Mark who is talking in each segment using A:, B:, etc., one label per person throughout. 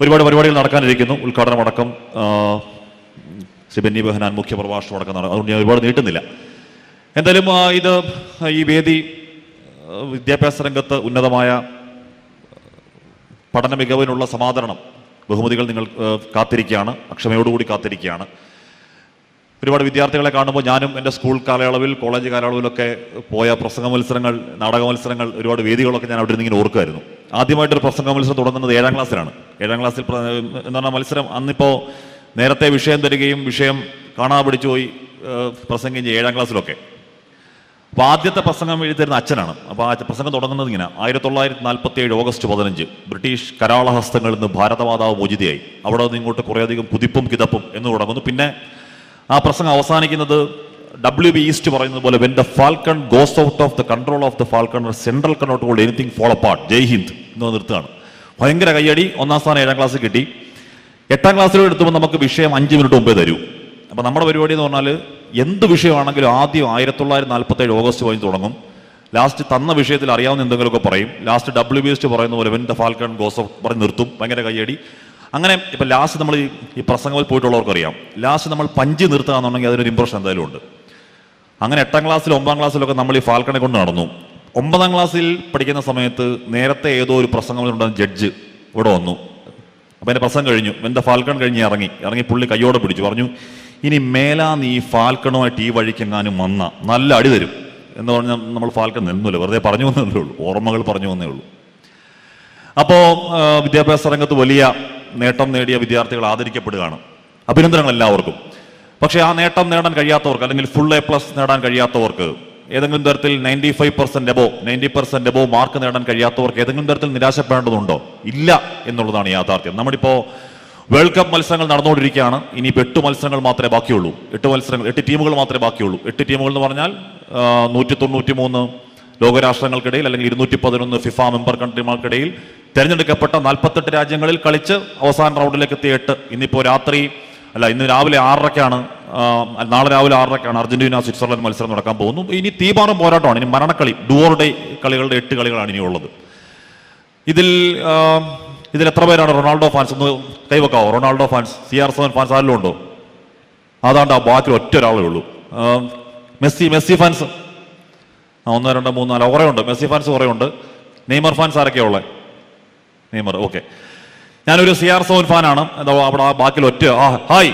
A: ഒരുപാട് പരിപാടികൾ നടക്കാനിരിക്കുന്നു. ഉദ്ഘാടനമടക്കം ശ്രീ ബെന്നി ബെഹനാൻ മുഖ്യപ്രഭാഷണം അടക്കം നടക്കും. അതുകൊണ്ട് ഞാൻ ഒരുപാട് നീട്ടുന്നില്ല. എന്തായാലും ഈ വേദി വിദ്യാഭ്യാസ രംഗത്ത് ഉന്നതമായ പഠന മികവിനുള്ള സമാദരണം ബഹുമതികൾ നിങ്ങൾ കാത്തിരിക്കുകയാണ്, അക്ഷമയോടുകൂടി കാത്തിരിക്കുകയാണ്. ഒരുപാട് വിദ്യാർത്ഥികളെ കാണുമ്പോൾ ഞാനും എൻ്റെ സ്കൂൾ കാലയളവിൽ, കോളേജ് കാലയളവിലൊക്കെ പോയ പ്രസംഗ മത്സരങ്ങൾ, നാടക മത്സരങ്ങൾ, ഒരുപാട് വേദികളൊക്കെ ഞാൻ അവിടെ നിന്ന് ഇങ്ങനെ ഓർക്കുമായിരുന്നു. ആദ്യമായിട്ടൊരു പ്രസംഗ മത്സരം തുടങ്ങുന്നത് 7ാം ക്ലാസ്സിലാണ്. 7ാം ക്ലാസ്സിൽ എന്ന് പറഞ്ഞാൽ മത്സരം അന്നിപ്പോൾ നേരത്തെ വിഷയം തരികയും വിഷയം കാണാതെ പിടിച്ചു പോയി പ്രസംഗം ചെയ്യും 7ാം ക്ലാസ്സിലൊക്കെ. അപ്പോൾ ആദ്യത്തെ പ്രസംഗം എഴുതിത്തരുന്ന അച്ഛനാണ്. അപ്പോൾ ആ പ്രസംഗം തുടങ്ങുന്നത് ഇങ്ങനെ: 1947 ഓഗസ്റ്റ് 15 ബ്രിട്ടീഷ് കരാളഹസ്തങ്ങളിൽ നിന്ന് ഭാരതമാതാവ് മോചിതയായി. അവിടെ നിന്ന് ഇങ്ങോട്ട് കുറേയധികം കുതിപ്പും കിതപ്പും എന്ന് തുടങ്ങുന്നു. പിന്നെ ആ പ്രസംഗം അവസാനിക്കുന്നത് WB ഈസ്റ്റ് പറയുന്നത് പോലെ when the falcon goes out of the control of the falcon central cannot hold anything fall apart, Jai Hind എന്ന് നിർത്തുകയാണ്. ഭയങ്കര കയ്യടി. 1ാം സ്ഥാനം 7ാം ക്ലാസ്സിൽ കിട്ടി. 8ാം ക്ലാസ്സിൽ എടുത്തുമ്പോൾ നമുക്ക് വിഷയം 5 മിനിറ്റ് മുമ്പേ തരൂ. അപ്പോൾ നമ്മുടെ പരിപാടി എന്ന് പറഞ്ഞാൽ എന്ത് വിഷയമാണെങ്കിലും ആദ്യം 1947 ഓഗസ്റ്റ് 15 തുടങ്ങും. ലാസ്റ്റ് തന്ന വിഷയത്തിൽ അറിയാവുന്ന എന്തെങ്കിലുമൊക്കെ പറയും. ലാസ്റ്റ് WB ഈസ്റ്റ് പറയുന്ന പോലെ when the falcon goes out പറഞ്ഞ് നിർത്തും. ഭയങ്കര കയ്യടി. അങ്ങനെ ഇപ്പം ലാസ്റ്റ് നമ്മൾ ഈ പ്രസംഗത്തിൽ പോയിട്ടുള്ളവർക്കറിയാം, ലാസ്റ്റ് നമ്മൾ പഞ്ച് നിർത്തുക എന്നുണ്ടെങ്കിൽ അതിനൊരു ഇമ്പ്രഷൻ എന്തായാലും ഉണ്ട്. അങ്ങനെ 8ാം ക്ലാസ്സിൽ 9ാം ക്ലാസ്സിലൊക്കെ നമ്മൾ ഈ ഫാൽക്കണെ കൊണ്ട് നടന്നു. 9ാം ക്ലാസ്സിൽ പഠിക്കുന്ന സമയത്ത് നേരത്തെ ഏതോ ഒരു പ്രസംഗമുണ്ടാകുന്ന ജഡ്ജ് ഇവിടെ വന്നു. അപ്പം എൻ്റെ പ്രസംഗം കഴിഞ്ഞു. എൻ്റെ ഫാൽക്കൺ കഴിഞ്ഞ് ഇറങ്ങി പുള്ളി കയ്യോടെ പിടിച്ചു പറഞ്ഞു, ഇനി മേലാന്ന് ഈ ഫാൽക്കണുമായിട്ട് ഈ വഴിക്കെങ്ങാനും വന്ന നല്ല അടി തരും എന്ന് പറഞ്ഞാൽ നമ്മൾ ഫാൽക്കൺ നിന്നില്ല, വെറുതെ പറഞ്ഞു വന്നേ ഉള്ളൂ, ഓർമ്മകൾ പറഞ്ഞു വന്നേ ഉള്ളൂ. അപ്പോൾ വിദ്യാഭ്യാസ രംഗത്ത് വലിയ നേട്ടം നേടിയ വിദ്യാർത്ഥികൾ ആദരിക്കപ്പെടുകയാണ്. അഭിനന്ദനങ്ങൾ എല്ലാവർക്കും. പക്ഷേ ആ നേട്ടം നേടാൻ കഴിയാത്തവർക്ക്, അല്ലെങ്കിൽ ഫുൾ A+ നേടാൻ കഴിയാത്തവർക്ക്, ഏതെങ്കിലും തരത്തിൽ 90% എബോ മാർക്ക് നേടാൻ കഴിയാത്തവർക്ക് ഏതെങ്കിലും തരത്തിൽ നിരാശപ്പെടേണ്ടതുണ്ടോ? ഇല്ല എന്നുള്ളതാണ് യാഥാർത്ഥ്യം. നമ്മളിപ്പോൾ വേൾഡ് കപ്പ് മത്സരങ്ങൾ നടന്നുകൊണ്ടിരിക്കുകയാണ്. ഇനിയിപ്പോൾ 8 മത്സരങ്ങൾ മാത്രമേ ബാക്കിയുള്ളൂ. 8 ടീമുകൾ മാത്രമേ ബാക്കിയുള്ളൂ. 8 ടീമുകൾ എന്ന് പറഞ്ഞാൽ 193 ലോകരാഷ്ട്രങ്ങൾക്കിടയിൽ, അല്ലെങ്കിൽ 211 ഫിഫ മെമ്പർ കൺട്രിമാർക്കിടയിൽ തിരഞ്ഞെടുക്കപ്പെട്ട 48 രാജ്യങ്ങളിൽ കളിച്ച് അവസാന റൗണ്ടിലേക്ക് എത്തിയ 8. ഇന്ന് രാവിലെ 6:30 നാളെ രാവിലെ 6:30 അർജന്റീന സ്വിറ്റ്സർലൻഡ് മത്സരം നടക്കാൻ പോകുന്നു. ഇനി തീപാറും പോരാട്ടമാണ്. ഇനി മരണക്കളി, ഡുവോർ ഡേ കളികളുടെ 8 കളികളാണ് ഇനിയുള്ളത്. ഇതിൽ എത്ര പേരാണ് റൊണാൾഡോ ഫാൻസ്? ഒന്ന് കൈവെക്കാവോ? റൊണാൾഡോ ഫാൻസ്, CR7 ഫാൻസ് ആരെങ്കിലും ഉണ്ടോ? അതാണ്ട് ആ ബാക്കിൽ ഒറ്റ ഒരാളേ ഉള്ളൂ. മെസ്സി ഫാൻസ് 1 2 3 4 കുറേ ഉണ്ട്. മെസ്സി ഫാൻസ് കുറേ ഉണ്ട്. നെയ്മർ ഫാൻസ് ആരൊക്കെയാ ഉള്ളത്? Neymar, okay. ഞാനൊരു CR7 ഫാനാണ്. എന്താ അവിടെ ആ ബാക്കിൽ ഒറ്റ ഹായ്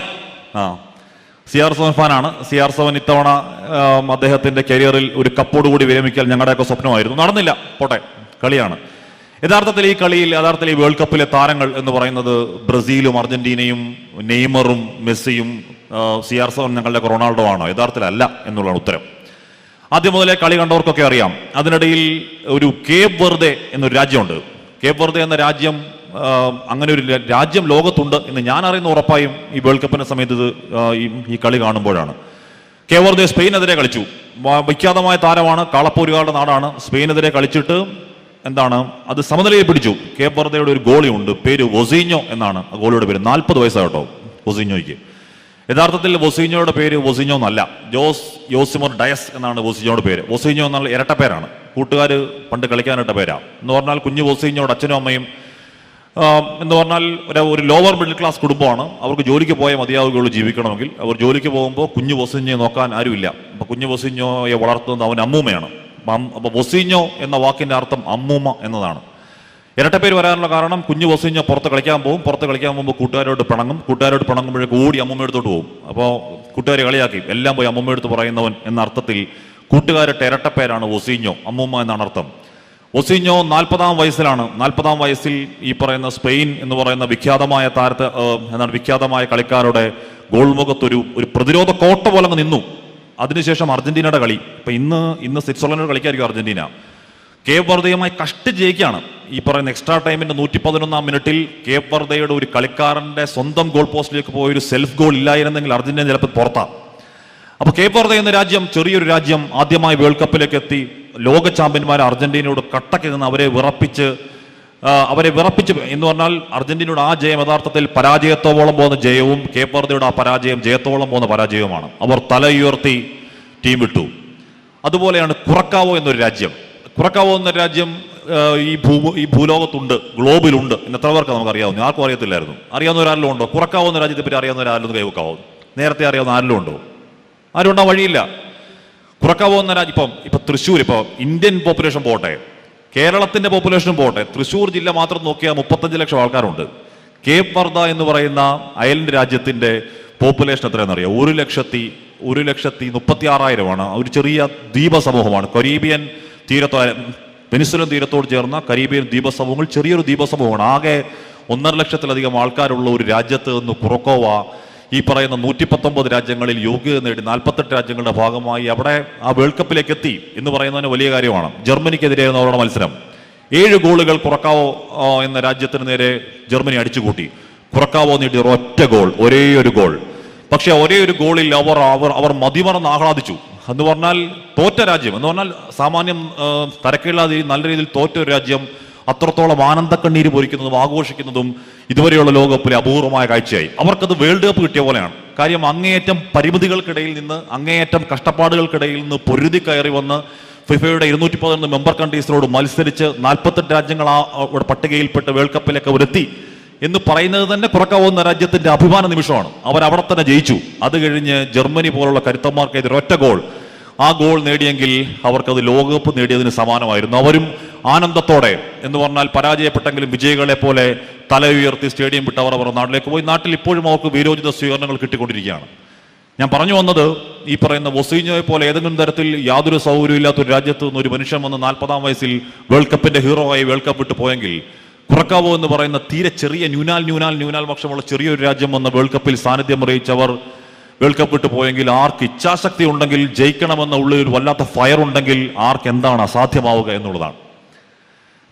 A: CR7 ഫാനാണ്. CR7 ഇത്തവണ അദ്ദേഹത്തിന്റെ കരിയറിൽ ഒരു കപ്പോടുകൂടി വിരമിക്കൽ ഞങ്ങളുടെയൊക്കെ സ്വപ്നമായിരുന്നു. നടന്നില്ല, പോട്ടെ, കളിയാണ്. യഥാർത്ഥത്തിൽ ഈ വേൾഡ് കപ്പിലെ താരങ്ങൾ എന്ന് പറയുന്നത് ബ്രസീലും അർജന്റീനയും നെയ്മറും മെസ്സിയും. CR7 ഞങ്ങളുടെയൊക്കെ റൊണാൾഡോ ആണോ? യഥാർത്ഥത്തിൽ അല്ല എന്നുള്ളതാണ് ഉത്തരം. ആദ്യം മുതലേ കളി കണ്ടവർക്കൊക്കെ അറിയാം. അതിനിടയിൽ ഒരു കേപ്പ് വെർദെ എന്നൊരു രാജ്യമുണ്ട്. കേപ്പ് വെർദെ എന്ന രാജ്യം, അങ്ങനെ ഒരു രാജ്യം ലോകത്തുണ്ട് എന്ന് ഞാൻ അറിയുന്ന ഉറപ്പായും ഈ വേൾഡ് കപ്പിന്റെ സമയത്ത് ഈ കളി കാണുമ്പോഴാണ്. കേപ്പ് വെർദെ സ്പെയിനെതിരെ കളിച്ചു. വിഖ്യാതമായ താരമാണ്, കാളപ്പോരുകാരുടെ നാടാണ്. സ്പെയിനെതിരെ കളിച്ചിട്ട് അത് സമനിലയിൽ പിടിച്ചു. കേപ്പ് വെർദെയുടെ ഒരു ഗോളി ഉണ്ട്, പേര് വൊസീഞ്ഞോ എന്നാണ് ആ ഗോളിയുടെ പേര്. 40 വയസ്സായിട്ടോ വൊസീഞ്ഞോയ്ക്ക്. യഥാർത്ഥത്തിൽ വൊസീഞ്ഞോയുടെ പേര് വൊസീഞ്ഞോ എന്നല്ല, യോസിമർ ഡയസ് എന്നാണ് വൊസീഞ്ഞോയുടെ പേര്. വൊസീഞ്ഞോ എന്നുള്ള ഇരട്ട പേരാണ്. കൂട്ടുകാർ പണ്ട് കളിക്കാനിട്ട പേരാ. എന്ന് പറഞ്ഞാൽ കുഞ്ഞു വൊസീഞ്ഞോയുടെ അച്ഛനും അമ്മയും എന്ന് പറഞ്ഞാൽ ഒരു ലോവർ മിഡിൽ ക്ലാസ് കുടുംബമാണ്. അവർക്ക് ജോലിക്ക് പോയാൽ മതിയാവുകയുള്ളൂ ജീവിക്കണമെങ്കിൽ. അവർ ജോലിക്ക് പോകുമ്പോൾ കുഞ്ഞു വൊസീഞ്ഞോയെ നോക്കാൻ ആരുമില്ല. അപ്പോൾ കുഞ്ഞു വൊസീഞ്ഞോയെ വളർത്തുന്നത് അവൻ അമ്മൂമ്മയാണ്. അപ്പോൾ വൊസീഞ്ഞോ എന്ന വാക്കിന്റെ അർത്ഥം അമ്മൂമ്മ എന്നതാണ്. ഇരട്ടപ്പേര് വരാനുള്ള കാരണം കുഞ്ഞു വൊസീഞ്ഞോ പുറത്ത് കളിക്കാൻ പോകുമ്പോൾ കൂട്ടുകാരോട് പിണങ്ങുമ്പോഴേക്ക് ഓടി അമ്മൂമ്മയെടുത്തോട്ട് പോകും. അപ്പോൾ കൂട്ടുകാരെ കളിയാക്കി എല്ലാം പോയി അമ്മൂമ്മയെടുത്ത് പറയുന്നവൻ എന്ന അർത്ഥത്തിൽ കൂട്ടുകാരുടെ ഇരട്ടപ്പേരാണ് വൊസീഞ്ഞോ, അമ്മൂമ്മ എന്നാണ് അർത്ഥം. വൊസീഞ്ഞോ 40-ാം വയസ്സിലാണ്. 40-ാം വയസ്സിൽ ഈ പറയുന്ന സ്പെയിൻ എന്ന് പറയുന്ന വിഖ്യാതമായ കളിക്കാരുടെ ഗോൾമുഖത്തൊരു പ്രതിരോധ കോട്ട പോലെ നിന്നു. അതിനുശേഷം അർജന്റീനയുടെ കളി. ഇപ്പൊ ഇന്ന് സ്വിറ്റ്സർലൻഡ് കളിക്കായിരിക്കും അർജന്റീന. കേപ്പ് വെർദെയുമായി കഷ്ടി ജയിക്കുകയാണ്. ഈ പറയുന്ന എക്സ്ട്രാ ടൈമിന്റെ 111-ാം മിനിറ്റിൽ കേപ്പ് വെർദെയുടെ ഒരു കളിക്കാരന്റെ സ്വന്തം ഗോൾ പോസ്റ്റിലേക്ക് പോയ ഒരു സെൽഫ് ഗോൾ ഇല്ലായിരുന്നെങ്കിൽ അർജന്റീന ചിലപ്പോൾ പുറത്താം. അപ്പൊ കേപ്പ് വെർദെ എന്ന രാജ്യം, ചെറിയൊരു രാജ്യം, ആദ്യമായി വേൾഡ് കപ്പിലേക്ക് എത്തി. ലോക ചാമ്പ്യന്മാർ അർജന്റീനയോട് കട്ടക്ക് നിന്ന് അവരെ വിറപ്പിച്ച് എന്ന് പറഞ്ഞാൽ അർജന്റീനയുടെ ആ ജയം യഥാർത്ഥത്തിൽ പരാജയത്തോളം പോകുന്ന ജയവും കേപ്പ് വെർദെയുടെ ആ പരാജയം ജയത്തോളം പോകുന്ന പരാജയവുമാണ്. അവർ തല ഉയർത്തി ടീം വിട്ടു. അതുപോലെയാണ് കുറക്കാവോ എന്നൊരു രാജ്യം. കുറക്കാവോ എന്ന രാജ്യം ഈ ഭൂലോകത്തുണ്ട്, ഗ്ലോബിലുണ്ട് എന്ന് എത്ര പേർക്ക് നമുക്ക് അറിയാവുന്നു? ആർക്കും അറിയത്തില്ലായിരുന്നു. അറിയാവുന്ന ഒരാളിലും ഉണ്ടോ? കുറക്കാവോ എന്ന രാജ്യത്തെ പറ്റി അറിയാവുന്ന ഒരാളിലും കൈവക്കാവോ? നേരത്തെ അറിയാവുന്ന ആരിലും ഉണ്ടോ? ആരും ഉണ്ടാ വഴിയില്ല. കുറക്കാവോ എന്ന രാജ്യം ഇപ്പം തൃശ്ശൂർ, ഇപ്പോൾ ഇന്ത്യൻ പോപ്പുലേഷൻ പോട്ടെ, കേരളത്തിന്റെ പോപ്പുലേഷനും പോട്ടെ, തൃശ്ശൂർ ജില്ല മാത്രം നോക്കിയാൽ 35 ലക്ഷം ആൾക്കാരുണ്ട്. കേപ്പ് വർദ്ധ എന്ന് പറയുന്ന അയലിന്റെ രാജ്യത്തിന്റെ പോപ്പുലേഷൻ എത്രയാണെന്നറിയാം? 1,36,000 ഒരു ചെറിയ ദ്വീപ സമൂഹമാണ്. കരീബിയൻ വെനിസ്വലൻ തീരത്തോട് ചേർന്ന കരീബിയൻ ദ്വീപ സമൂഹങ്ങൾ ചെറിയൊരു ദ്വീപ സമൂഹമാണ്. ആകെ 1.5 ലക്ഷത്തിലധികം ആൾക്കാരുള്ള ഒരു രാജ്യത്ത് നിന്ന് കുറക്കോവ ഈ പറയുന്ന 119 രാജ്യങ്ങളിൽ യോഗ്യത നേടി 48 രാജ്യങ്ങളുടെ ഭാഗമായി അവിടെ ആ വേൾഡ് കപ്പിലേക്ക് എത്തി എന്ന് പറയുന്നതിന് വലിയ കാര്യമാണ്. ജർമ്മനിക്കെതിരെയായിരുന്നു അവരുടെ മത്സരം. 7 ഗോളുകൾ കുറക്കാവോ എന്ന രാജ്യത്തിന് നേരെ ജർമ്മനി അടിച്ചുകൂട്ടി. കുറക്കാവോ നേടിയ ഒറ്റ ഗോൾ, ഒരേ ഒരു ഗോൾ. പക്ഷെ ഒരേ ഒരു ഗോളിൽ അവർ മതിമറന്ന് ആഹ്ലാദിച്ചു. എന്ന് പറഞ്ഞാൽ തോറ്റ രാജ്യം എന്ന് പറഞ്ഞാൽ സാമാന്യം തരക്കേടില്ലാതെ നല്ല രീതിയിൽ തോറ്റ ഒരു രാജ്യം അത്രത്തോളം ആനന്ദക്കണ്ണീര് പൊരിക്കുന്നതും ആഘോഷിക്കുന്നതും ഇതുവരെയുള്ള ലോകകപ്പിലെ അപൂർവമായ കാഴ്ചയായി. അവർക്കത് വേൾഡ് കപ്പ് കിട്ടിയ പോലെയാണ്. കാര്യം അങ്ങേയറ്റം പരിമിതികൾക്കിടയിൽ നിന്ന്, അങ്ങേയറ്റം കഷ്ടപ്പാടുകൾക്കിടയിൽ നിന്ന് പൊരുതി കയറി വന്ന് ഫിഫയുടെ 211 മെമ്പർ കൺട്രീസിനോട് മത്സരിച്ച് 48 രാജ്യങ്ങൾ ആ പട്ടികയിൽപ്പെട്ട് വേൾഡ് കപ്പിലേക്ക് അവരെത്തി എന്ന് പറയുന്നത് തന്നെ കുറക്കാവുന്ന രാജ്യത്തിന്റെ അഭിമാന നിമിഷമാണ്. അവരവിടെ തന്നെ ജയിച്ചു. അത് കഴിഞ്ഞ് ജർമ്മനി പോലുള്ള കരുത്തന്മാർക്കെതിരെ ഒറ്റ ഗോൾ, ആ ഗോൾ നേടിയെങ്കിൽ അവർക്കത് ലോകകപ്പ് നേടിയതിന് സമാനമായിരുന്നു. അവരും ആനന്ദത്തോടെ എന്ന് പറഞ്ഞാൽ പരാജയപ്പെട്ടെങ്കിലും വിജയികളെ പോലെ തല ഉയർത്തി സ്റ്റേഡിയം വിട്ട് അവർ നാട്ടിലേക്ക് പോയി. നാട്ടിൽ ഇപ്പോഴും അവർക്ക് വീരോചിത സ്വീകരണങ്ങൾ കിട്ടിക്കൊണ്ടിരിക്കുകയാണ്. ഞാൻ പറഞ്ഞു വന്നത്, ഈ പറയുന്ന വൊസീഞ്ഞോയെ പോലെ ഏതെങ്കിലും തരത്തിൽ യാതൊരു സൗകര്യമില്ലാത്തൊരു രാജ്യത്ത് നിന്ന് ഒരു മനുഷ്യൻ വന്ന് 40-ാം വയസ്സിൽ വേൾഡ് കപ്പിന്റെ ഹീറോ ആയി വേൾഡ് കപ്പ് വിട്ട് പോയെങ്കിൽ കുറക്കാവോ എന്ന് പറയുന്ന തീരെ ചെറിയ ന്യൂനാൽ പക്ഷമുള്ള ചെറിയൊരു രാജ്യം വന്ന വേൾഡ് കപ്പിൽ സാന്നിധ്യം അറിയിച്ചവർ വേൾഡ് കപ്പ് വിട്ട് പോയെങ്കിൽ ആർക്ക് ഇച്ഛാശക്തി ഉണ്ടെങ്കിൽ, ജയിക്കണമെന്ന ഉള്ളിൽ ഒരു വല്ലാത്ത ഫയർ ഉണ്ടെങ്കിൽ ആർക്ക് എന്താണ് അസാധ്യമാവുക എന്നുള്ളതാണ്.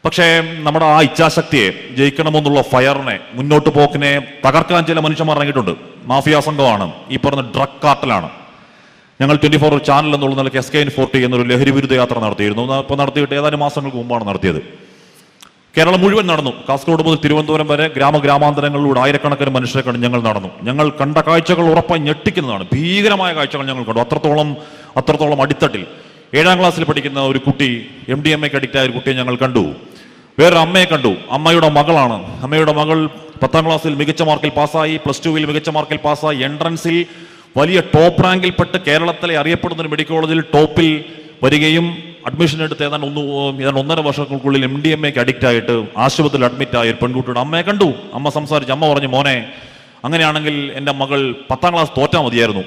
A: പക്ഷേ നമ്മുടെ ആ ഇച്ഛാശക്തിയെ, ജയിക്കണമെന്നുള്ള ഫയറിനെ, മുന്നോട്ട് പോക്കിനെ തകർക്കാൻ ചില മനുഷ്യന്മാർ ഇറങ്ങിയിട്ടുണ്ട്. മാഫിയ സംഘമാണ്, ഈ പറഞ്ഞ ഡ്രഗ് കാർട്ടലാണ്. ഞങ്ങൾ 24 ചാനൽ എന്നുള്ള നിലയ്ക്ക് SKN40 എന്നൊരു ലഹരി വിരുദ്ധ യാത്ര നടത്തിയിരുന്നു. ഇപ്പോൾ നടത്തിയിട്ട് ഏതാനും മാസങ്ങൾക്ക് മുമ്പാണ് നടത്തിയത്. കേരളം മുഴുവൻ നടന്നു. കാസർഗോഡ് മുതൽ തിരുവനന്തപുരം വരെ ഗ്രാമഗ്രാമാന്തരങ്ങളിലൂടെ ആയിരക്കണക്കിന് മനുഷ്യരെ കണ്ട് ഞങ്ങൾ നടന്നു. ഞങ്ങൾ കണ്ട കാഴ്ചകൾ ഉറപ്പായി ഞെട്ടിക്കുന്നതാണ്. ഭീകരമായ കാഴ്ചകൾ ഞങ്ങൾ കണ്ടു. അത്രത്തോളം അടിത്തട്ടിൽ 7-ാം ക്ലാസ്സിൽ പഠിക്കുന്ന ഒരു കുട്ടി, MDMAക്ക് അഡിക്റ്റ് ആയ ഒരു കുട്ടിയെ ഞങ്ങൾ കണ്ടു. വേറൊരു അമ്മയെ കണ്ടു. അമ്മയുടെ മകളാണ്. അമ്മയുടെ മകൾ 10-ാം ക്ലാസ്സിൽ മികച്ച മാർക്കിൽ പാസ്സായി, +2-ൽ മികച്ച മാർക്കിൽ പാസ്സായി, എൻട്രൻസിൽ വലിയ ടോപ്പ് റാങ്കിൽപ്പെട്ട് കേരളത്തിലെ അറിയപ്പെടുന്ന ഒരു മെഡിക്കൽ കോളേജിൽ ടോപ്പിൽ വരികയും അഡ്മിഷൻ എടുത്ത് ഏതാണ്ട് 1.5 വർഷങ്ങൾക്കുള്ളിൽ MDMAക്ക് അഡിക്റ്റ് ആയിട്ട് ആശുപത്രിയിൽ അഡ്മിറ്റ് ആയ ഒരു പെൺകുട്ടിയുടെ അമ്മയെ കണ്ടു. അമ്മ സംസാരിച്ചു. അമ്മ പറഞ്ഞു, മോനെ, അങ്ങനെയാണെങ്കിൽ എൻ്റെ മകൾ 10-ാം ക്ലാസ് തോറ്റാൽ മതിയായിരുന്നു,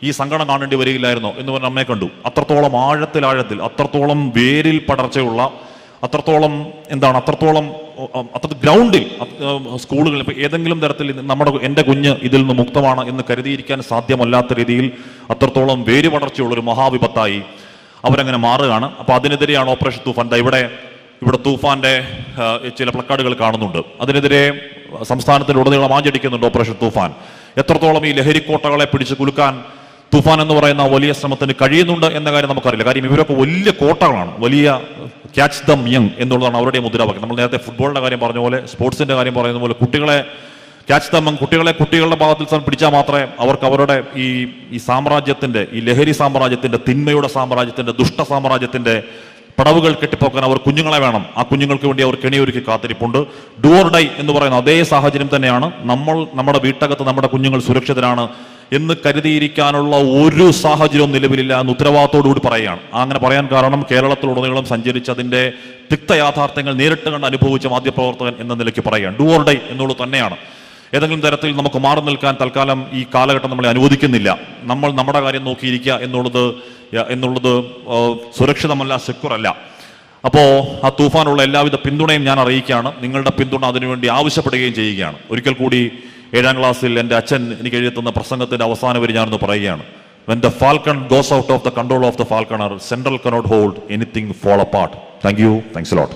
A: ഈ സങ്കടം കാണേണ്ടി വരികയില്ലായിരുന്നോ എന്ന് പറഞ്ഞ അമ്മയെ കണ്ടു. അത്രത്തോളം ആഴത്തിൽ അത്രത്തോളം വേരിൽ പടർച്ചയുള്ള, അത്രത്തോളം ഗ്രൗണ്ടിൽ സ്കൂളുകൾ ഇപ്പം ഏതെങ്കിലും തരത്തിൽ എൻ്റെ കുഞ്ഞ് ഇതിൽ നിന്ന് മുക്തമാണ് എന്ന് കരുതിയിരിക്കാൻ സാധ്യമല്ലാത്ത രീതിയിൽ അത്രത്തോളം വേര് പടർച്ചയുള്ളൊരു മഹാവിപത്തായി അവരങ്ങനെ മാറുകയാണ്. അപ്പോൾ അതിനെതിരെയാണ് ഓപ്പറേഷൻ തൂഫാൻ. ഇവിടെ തൂഫാന്റെ ചില പ്ലക്കാർഡുകൾ കാണുന്നുണ്ട്. അതിനെതിരെ സംസ്ഥാനത്തിലുടനീളം ആഞ്ഞടിക്കുന്നുണ്ട് ഓപ്പറേഷൻ തൂഫാൻ. എത്രത്തോളം ഈ ലഹരിക്കോട്ടകളെ പിടിച്ച് കുലുക്കാൻ തൂഫാൻ എന്ന് പറയുന്ന വലിയ ശ്രമത്തിന് കഴിയുന്നുണ്ട് എന്ന കാര്യം നമുക്കറിയില്ല. കാര്യം ഇവരൊക്കെ വലിയ കോട്ടകളാണ്, വലിയ ക്യാച്ച് ദം യങ് എന്നുള്ളതാണ് അവരുടെ മുദ്രാവാക്യം. നമ്മൾ നേരത്തെ ഫുട്ബോളിന്റെ കാര്യം പറഞ്ഞ പോലെ, സ്പോർട്സിന്റെ കാര്യം പറയുന്ന പോലെ, കുട്ടികളെ ക്യാച്ച് ദം യങ്, കുട്ടികളുടെ ഭാഗത്തിൽ പിടിച്ചാൽ മാത്രമേ അവർക്ക് അവരുടെ ഈ സാമ്രാജ്യത്തിന്റെ, ഈ ലഹരി സാമ്രാജ്യത്തിന്റെ, തിന്മയുടെ സാമ്രാജ്യത്തിന്റെ, ദുഷ്ട സാമ്രാജ്യത്തിന്റെ പടവുകൾ കെട്ടിപ്പോക്കാൻ അവർ കുഞ്ഞുങ്ങളെ വേണം. ആ കുഞ്ഞുങ്ങൾക്ക് വേണ്ടി അവർ കെണിയൊരുക്കി കാത്തിരിപ്പുണ്ട്. ഡു ഓർ ഡൈ എന്ന് പറയുന്ന അതേ സാഹചര്യം തന്നെയാണ്. നമ്മുടെ വീട്ടകത്ത് നമ്മുടെ കുഞ്ഞുങ്ങൾ സുരക്ഷിതരാണ് എന്ന് കരുതിയിരിക്കാനുള്ള ഒരു സാഹചര്യവും നിലവിലില്ല എന്ന് ഉത്തരവാദിത്തോടുകൂടി പറയുകയാണ്. അങ്ങനെ പറയാൻ കാരണം കേരളത്തിലുടനീളം സഞ്ചരിച്ച് അതിന്റെ തിക്ത യാഥാർത്ഥ്യങ്ങൾ നേരിട്ട് കണ്ട് അനുഭവിച്ച മാധ്യമപ്രവർത്തകൻ എന്ന നിലയ്ക്ക് പറയുകയാണ്. ഡു ഓർ ഡൈ എന്നുള്ളത് തന്നെയാണ്. ഏതെങ്കിലും തരത്തിൽ നമുക്ക് മാറി നിൽക്കാൻ തൽക്കാലം ഈ കാലഘട്ടം നമ്മളെ അനുവദിക്കുന്നില്ല. നമ്മൾ നമ്മുടെ കാര്യം നോക്കിയിരിക്കുക എന്നുള്ളത് സുരക്ഷിതമല്ല, സെക്യൂർ അല്ല. അപ്പോൾ ആ തൂഫാനുള്ള എല്ലാവിധ പിന്തുണയും ഞാൻ അറിയിക്കുകയാണ്. നിങ്ങളുടെ പിന്തുണ അതിനുവേണ്ടി ആവശ്യപ്പെടുകയും ചെയ്യുകയാണ്. ഒരിക്കൽ കൂടി 7-ാം ക്ലാസ്സിൽ എൻ്റെ അച്ഛൻ എനിക്ക് എഴുതുന്ന പ്രസംഗത്തിന്റെ അവസാന വരി ഞാനൊന്ന് പറയുകയാണ്. When the falcon goes out of the control of the falconer, central cannot hold anything fall apart. Thank you. Thanks a lot.